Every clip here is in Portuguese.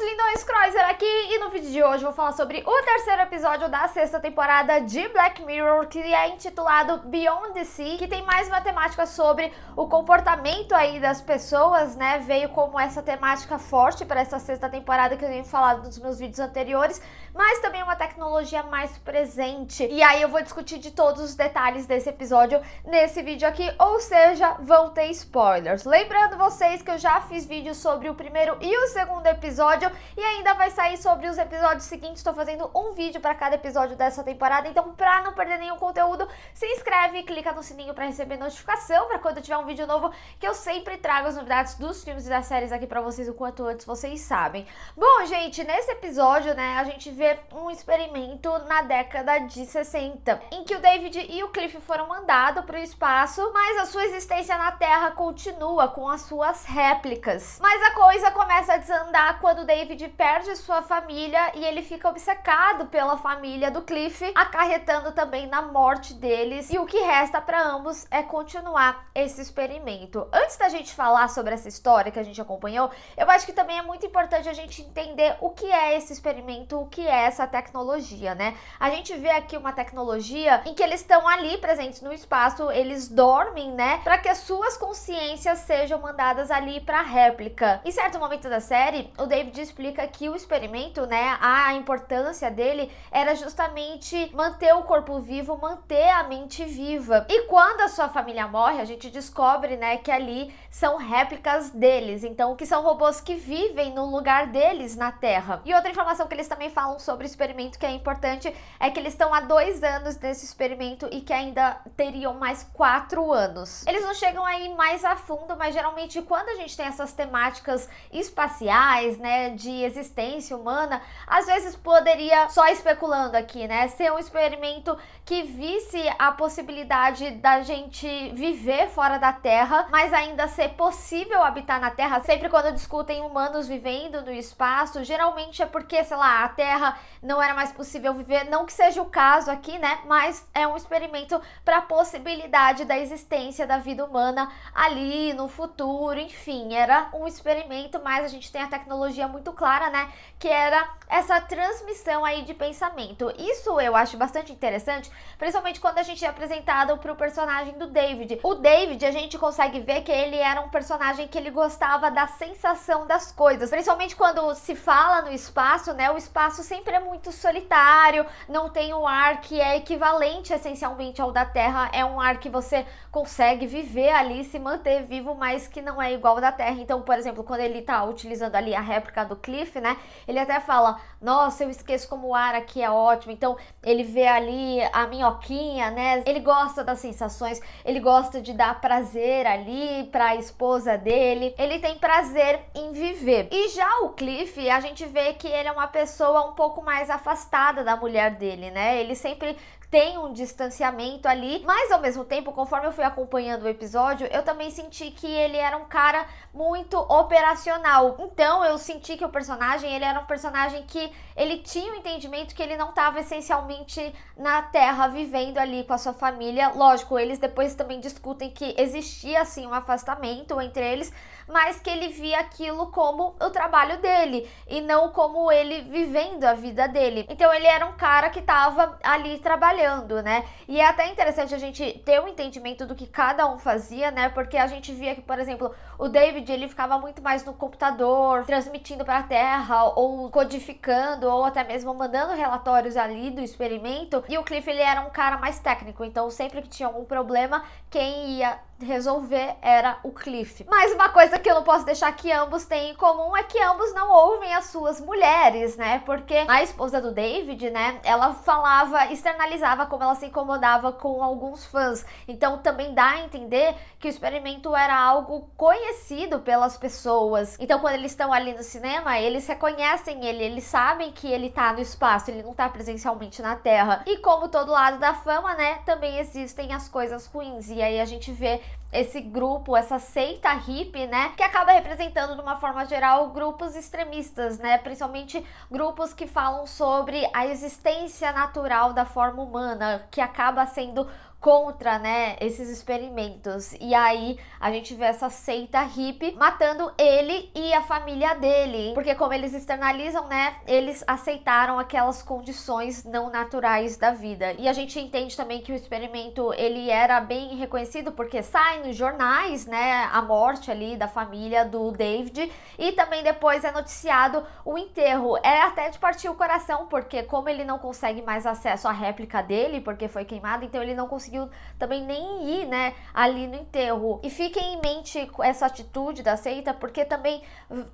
lindões, Croiser aqui, e no vídeo de hoje eu vou falar sobre o terceiro episódio da sexta temporada de Black Mirror, que é intitulado Beyond the Sea, que tem mais uma temática sobre o comportamento aí das pessoas, né? Veio como essa temática forte para essa sexta temporada que eu tenho falado nos meus vídeos anteriores, mas também uma tecnologia mais presente. E aí eu vou discutir de todos os detalhes desse episódio nesse vídeo aqui, ou seja, vão ter spoilers. Lembrando vocês que eu já fiz vídeos sobre o primeiro e o segundo episódio e ainda vai sair sobre os episódios seguintes. Estou fazendo um vídeo para cada episódio dessa temporada, então para não perder nenhum conteúdo, se inscreve e clica no sininho para receber notificação para quando tiver um vídeo novo, que eu sempre trago as novidades dos filmes e das séries aqui para vocês o quanto antes vocês sabem. Bom, gente, nesse episódio, né, a gente vê um experimento na década de 60, em que o David e o Cliff foram mandados para o espaço, mas a sua existência na Terra continua com as suas réplicas. Mas a coisa começa a desandar quando o David perde sua família e ele fica obcecado pela família do Cliff, acarretando também na morte deles, e o que resta para ambos é continuar esse experimento. Antes da gente falar sobre essa história que a gente acompanhou, eu acho que também é muito importante a gente entender o que é esse experimento, o que é essa tecnologia, né? A gente vê aqui uma tecnologia em que eles estão ali presentes no espaço, eles dormem, né, para que as suas consciências sejam mandadas ali para a réplica. Em certo momento da série, o David explica que o experimento, né, a importância dele era justamente manter o corpo vivo, manter a mente viva. E quando a sua família morre, a gente descobre, né, que ali são réplicas deles, então que são robôs que vivem no lugar deles na Terra. E outra informação que eles também falam sobre o experimento que é importante é que eles estão há 2 anos nesse experimento e que ainda teriam mais 4 anos. Eles não chegam aí mais a fundo, mas geralmente quando a gente tem essas temáticas espaciais, né, de existência humana, às vezes poderia, só especulando aqui, né, ser um experimento que visse a possibilidade da gente viver fora da Terra, mas ainda ser possível habitar na Terra. Sempre quando discutem humanos vivendo no espaço, geralmente é porque, sei lá, a Terra não era mais possível viver, não que seja o caso aqui, né, mas é um experimento para a possibilidade da existência da vida humana ali no futuro, enfim, era um experimento, mas a gente tem a tecnologia muito clara, né, que era essa transmissão aí de pensamento. Isso eu acho bastante interessante, principalmente quando a gente é apresentado para o personagem do David. O David, a gente consegue ver que ele era um personagem que ele gostava da sensação das coisas, principalmente quando se fala no espaço, né, o espaço sempre é muito solitário, não tem um ar que é equivalente essencialmente ao da Terra, é um ar que você consegue viver ali, se manter vivo, mas que não é igual ao da Terra. Então, por exemplo, quando ele tá utilizando ali a réplica do Cliff, né, ele até fala, nossa, eu esqueço como o ar aqui é ótimo. Então, ele vê ali a minhoquinha, né, ele gosta das sensações, ele gosta de dar prazer ali pra esposa dele, ele tem prazer em viver. E já o Cliff, a gente vê que ele é uma pessoa um pouco mais afastada da mulher dele, né, ele sempre tem um distanciamento ali, mas ao mesmo tempo, conforme eu fui acompanhando o episódio, eu também senti que ele era um cara muito operacional. Então eu senti que o personagem, ele era um personagem que ele tinha um entendimento que ele não estava essencialmente na Terra vivendo ali com a sua família. Lógico, eles depois também discutem que existia assim um afastamento entre eles, mas que ele via aquilo como o trabalho dele e não como ele vivendo a vida dele. Então ele era um cara que estava ali trabalhando, né? E é até interessante a gente ter um entendimento do que cada um fazia, né? Porque a gente via que, por exemplo, o David, ele ficava muito mais no computador, transmitindo para a Terra, ou codificando, ou até mesmo mandando relatórios ali do experimento. E o Cliff, ele era um cara mais técnico, então sempre que tinha algum problema, quem ia resolver era o Cliff. Mas uma coisa que eu não posso deixar que ambos têm em comum é que ambos não ouvem as suas mulheres, né? Porque a esposa do David, né, ela falava, externalizava como ela se incomodava com alguns fãs. Então também dá a entender que o experimento era algo conhecido pelas pessoas. Então quando eles estão ali no cinema, eles reconhecem ele, eles sabem que ele tá no espaço, ele não tá presencialmente na Terra. E como todo lado da fama, né, também existem as coisas ruins. E aí a gente vê esse grupo, essa seita hippie, né, que acaba representando de uma forma geral grupos extremistas, né, principalmente grupos que falam sobre a existência natural da forma humana, que acaba sendo contra, né, esses experimentos. E aí a gente vê essa seita hippie matando ele e a família dele, porque como eles externalizam, né, eles aceitaram aquelas condições não naturais da vida. E a gente entende também que o experimento, ele era bem reconhecido porque sai nos jornais, né, a morte ali da família do David, e também depois é noticiado o enterro. É até de partir o coração, porque como ele não consegue mais acesso à réplica dele, porque foi queimado, então ele não conseguiu também nem ir, né, ali no enterro. E fiquem em mente essa atitude da seita, porque também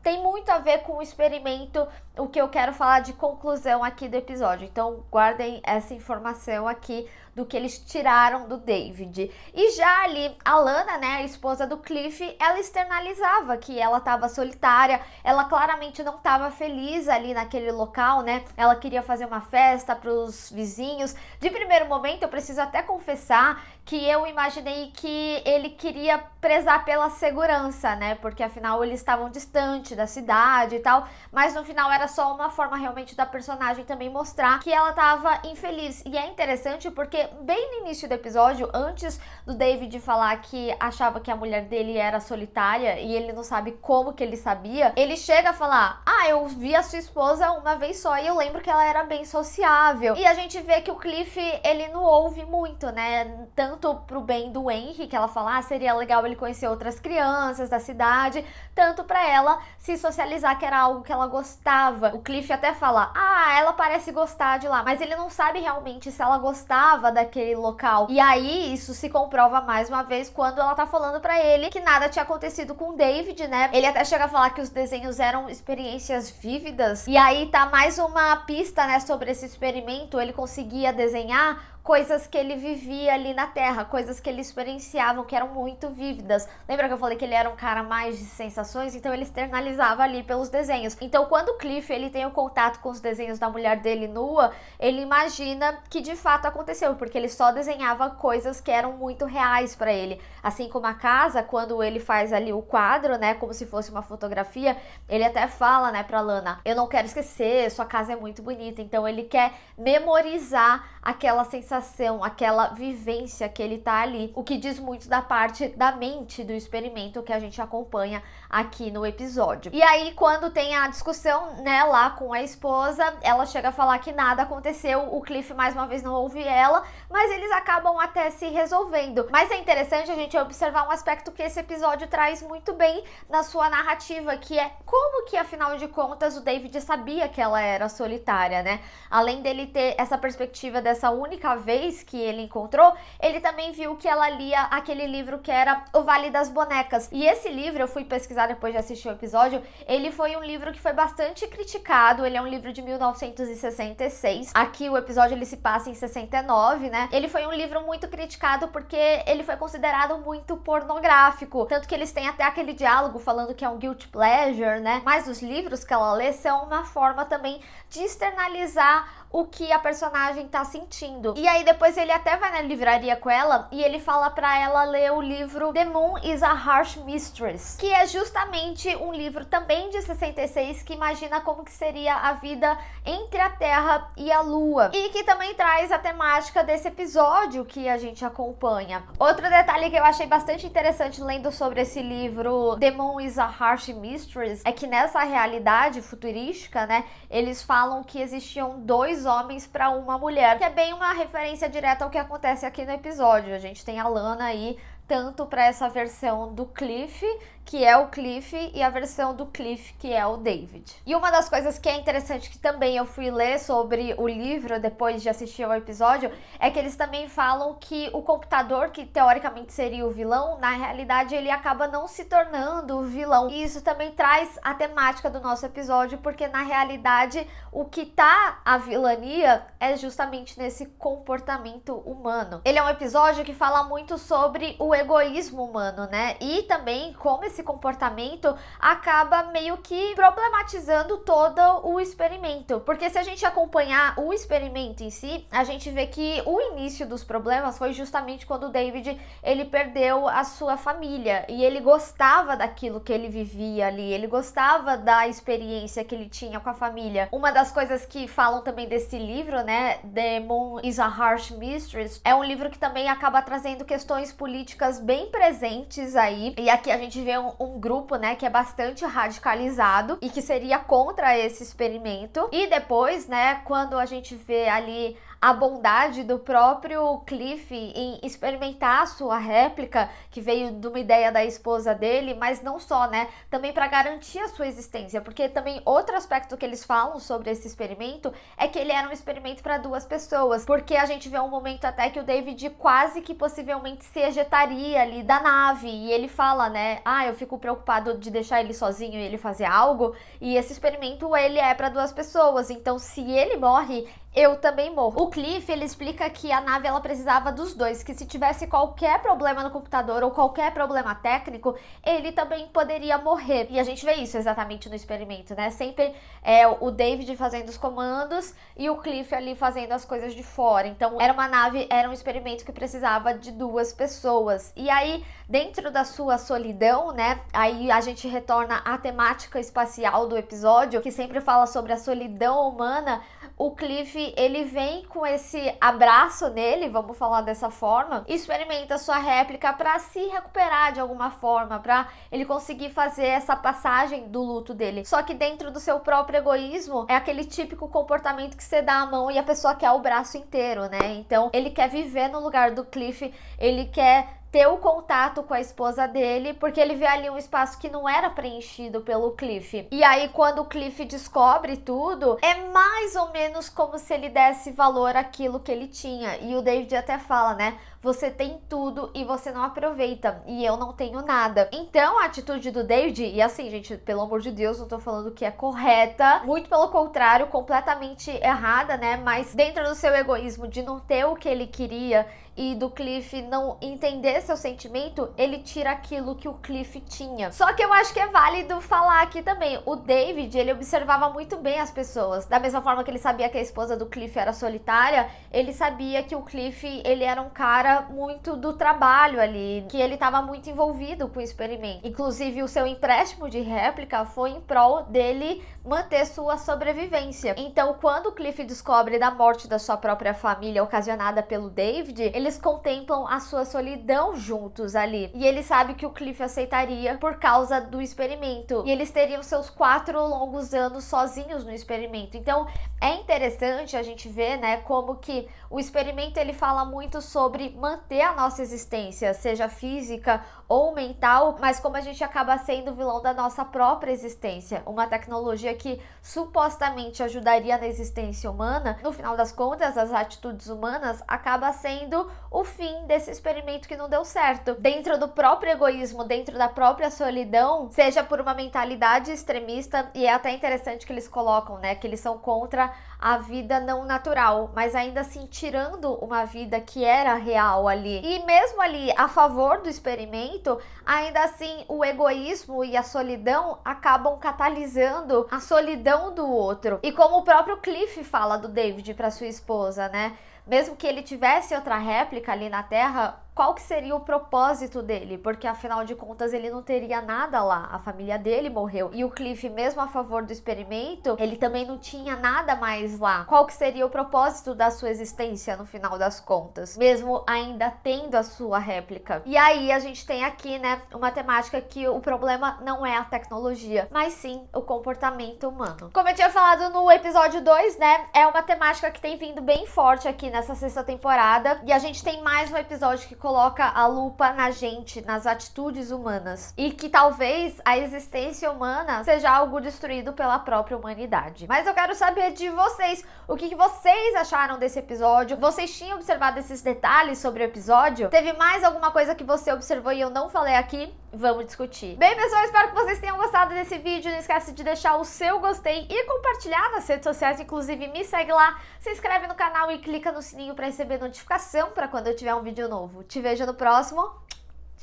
tem muito a ver com o experimento, o que eu quero falar de conclusão aqui do episódio. Então guardem essa informação aqui do que eles tiraram do David. E já ali, a Lana, né, a esposa do Cliff, ela externalizava que ela estava solitária, ela claramente não estava feliz ali naquele local, né, ela queria fazer uma festa para os vizinhos. De primeiro momento, eu preciso até confessar que eu imaginei que ele queria prezar pela segurança, né, porque afinal eles estavam distante da cidade e tal, mas no final era só uma forma realmente da personagem também mostrar que ela estava infeliz. E é interessante porque bem no início do episódio, antes do David falar que achava que a mulher dele era solitária e ele não sabe como que ele sabia, ele chega a falar: ah, eu vi a sua esposa uma vez só e eu lembro que ela era bem sociável. E a gente vê que o Cliff, ele não ouve muito, né, tanto pro bem do Henry, que ela fala, ah, seria legal ele conhecer outras crianças da cidade, tanto pra ela se socializar, que era algo que ela gostava. O Cliff até fala, ah, ela parece gostar de lá, mas ele não sabe realmente se ela gostava daquele local. E aí isso se comprova mais uma vez quando ela tá falando pra ele que nada tinha acontecido com o David, né? Ele até chega a falar que os desenhos eram experiências vívidas. E aí tá mais uma pista, né, sobre esse experimento. Ele conseguia desenhar coisas que ele vivia ali na Terra, coisas que ele experienciava, que eram muito vívidas. Lembra que eu falei que ele era um cara mais de sensações? Então ele externalizava ali pelos desenhos. Então quando o Cliff, ele tem o contato com os desenhos da mulher dele nua, ele imagina que de fato aconteceu, porque ele só desenhava coisas que eram muito reais pra ele. Assim como a casa, quando ele faz ali o quadro, né, como se fosse uma fotografia, ele até fala, né, pra Lana, eu não quero esquecer, sua casa é muito bonita. Então ele quer memorizar aquela sensação, aquela vivência que ele tá ali, o que diz muito da parte da mente do experimento que a gente acompanha aqui no episódio. E aí quando tem a discussão, né, lá com a esposa, ela chega a falar que nada aconteceu, o Cliff mais uma vez não ouve ela, mas eles acabam até se resolvendo. Mas é interessante a gente observar um aspecto que esse episódio traz muito bem na sua narrativa, que é como que afinal de contas o David sabia que ela era solitária, né? Além dele ter essa perspectiva dessa única vez que ele encontrou, ele também viu que ela lia aquele livro que era O Vale das Bonecas. E esse livro, eu fui pesquisar depois de assistir o episódio, ele foi um livro que foi bastante criticado, ele é um livro de 1966. Aqui o episódio ele se passa em 69, né? Ele foi um livro muito criticado porque ele foi considerado muito pornográfico, tanto que eles têm até aquele diálogo falando que é um guilty pleasure, né? Mas os livros que ela lê são uma forma também de externalizar o que a personagem tá sentindo. E aí depois ele até vai na livraria com ela e ele fala pra ela ler o livro The Moon is a Harsh Mistress, que é justamente um livro também de 66 que imagina como que seria a vida entre a Terra e a Lua, e que também traz a temática desse episódio que a gente acompanha. Outro detalhe que eu achei bastante interessante lendo sobre esse livro The Moon is a Harsh Mistress é que nessa realidade futurística, né, eles falam que existiam dois homens para uma mulher, que é bem uma referência direta ao que acontece aqui no episódio. A gente tem a Lana aí tanto para essa versão do Cliff, que é o Cliff, e a versão do Cliff, que é o David. E uma das coisas que é interessante, que também eu fui ler sobre o livro depois de assistir ao episódio, é que eles também falam que o computador, que teoricamente seria o vilão, na realidade ele acaba não se tornando o vilão. E isso também traz a temática do nosso episódio, porque na realidade o que tá a vilania é justamente nesse comportamento humano. Ele é um episódio que fala muito sobre o egoísmo humano, né? E também como esse esse comportamento acaba meio que problematizando todo o experimento. Porque se a gente acompanhar o experimento em si, a gente vê que o início dos problemas foi justamente quando o David, ele perdeu a sua família e ele gostava daquilo que ele vivia ali, ele gostava da experiência que ele tinha com a família. Uma das coisas que falam também desse livro, né, The Moon is a Harsh Mistress, é um livro que também acaba trazendo questões políticas bem presentes aí, e aqui a gente vê um grupo, né, que é bastante radicalizado e que seria contra esse experimento. E depois, né, quando a gente vê ali a bondade do próprio Cliff em experimentar a sua réplica, que veio de uma ideia da esposa dele, mas não só, né, também para garantir a sua existência, porque também outro aspecto que eles falam sobre esse experimento é que ele era um experimento para 2 pessoas, porque a gente vê um momento até que o David quase que possivelmente se ejetaria ali da nave, e ele fala, né, eu fico preocupado de deixar ele sozinho e ele fazer algo, e esse experimento ele é para 2 pessoas, então se ele morre, eu também morro. O Cliff, ele explica que a nave, ela precisava dos 2, que se tivesse qualquer problema no computador ou qualquer problema técnico, ele também poderia morrer. E a gente vê isso exatamente no experimento, né? Sempre é o David fazendo os comandos e o Cliff ali fazendo as coisas de fora. Então, era uma nave, era um experimento que precisava de 2 pessoas. E aí, dentro da sua solidão, né? Aí a gente retorna à temática espacial do episódio, que sempre fala sobre a solidão humana. O Cliff, ele vem com esse abraço nele, vamos falar dessa forma, experimenta sua réplica para se recuperar de alguma forma, para ele conseguir fazer essa passagem do luto dele. Só que dentro do seu próprio egoísmo, é aquele típico comportamento que você dá a mão e a pessoa quer o braço inteiro, né? Então, ele quer viver no lugar do Cliff, ele quer ter o contato com a esposa dele, porque ele vê ali um espaço que não era preenchido pelo Cliff. E aí, quando o Cliff descobre tudo, é mais ou menos como se ele desse valor àquilo que ele tinha. E o David até fala, né? Você tem tudo e você não aproveita, e eu não tenho nada. Então, a atitude do David, e assim, gente, pelo amor de Deus, não tô falando que é correta, muito pelo contrário, completamente errada, né? Mas dentro do seu egoísmo de não ter o que ele queria e do Cliff não entender seu sentimento, ele tira aquilo que o Cliff tinha. Só que eu acho que é válido falar aqui também, o David, ele observava muito bem as pessoas. Da mesma forma que ele sabia que a esposa do Cliff era solitária, ele sabia que o Cliff, ele era um cara muito do trabalho ali, que ele estava muito envolvido com o experimento. Inclusive, o seu empréstimo de réplica foi em prol dele manter sua sobrevivência. Então, quando o Cliff descobre da morte da sua própria família ocasionada pelo David, eles contemplam a sua solidão juntos ali. E ele sabe que o Cliff aceitaria por causa do experimento. E eles teriam seus 4 longos anos sozinhos no experimento. Então, é interessante a gente ver, né, como que o experimento, ele fala muito sobre manter a nossa existência, seja física ou mental, mas como a gente acaba sendo o vilão da nossa própria existência. Uma tecnologia que supostamente ajudaria na existência humana, no final das contas, as atitudes humanas acaba sendo o fim desse experimento que não deu certo. Dentro do próprio egoísmo, dentro da própria solidão, seja por uma mentalidade extremista, e é até interessante que eles colocam, né, que eles são contra a vida não natural, mas ainda assim tirando uma vida que era real ali. E mesmo ali a favor do experimento, ainda assim o egoísmo e a solidão acabam catalisando a solidão do outro. E como o próprio Cliff fala do David para sua esposa, né? Mesmo que ele tivesse outra réplica ali na Terra, qual que seria o propósito dele? Porque afinal de contas ele não teria nada lá, a família dele morreu. E o Cliff, mesmo a favor do experimento, ele também não tinha nada mais lá. Qual que seria o propósito da sua existência no final das contas? Mesmo ainda tendo a sua réplica. E aí a gente tem aqui, né, uma temática que o problema não é a tecnologia, mas sim o comportamento humano. Como eu tinha falado no episódio 2, né, é uma temática que tem vindo bem forte aqui nessa 6ª temporada. E a gente tem mais um episódio que coloca a lupa na gente, nas atitudes humanas, e que talvez a existência humana seja algo destruído pela própria humanidade. Mas eu quero saber de vocês, o que vocês acharam desse episódio? Vocês tinham observado esses detalhes sobre o episódio? Teve mais alguma coisa que você observou e eu não falei aqui? Vamos discutir. Bem, pessoal, espero que vocês tenham gostado desse vídeo. Não esquece de deixar o seu gostei e compartilhar nas redes sociais. Inclusive, me segue lá, se inscreve no canal e clica no sininho para receber notificação para quando eu tiver um vídeo novo. Te vejo no próximo.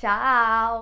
Tchau!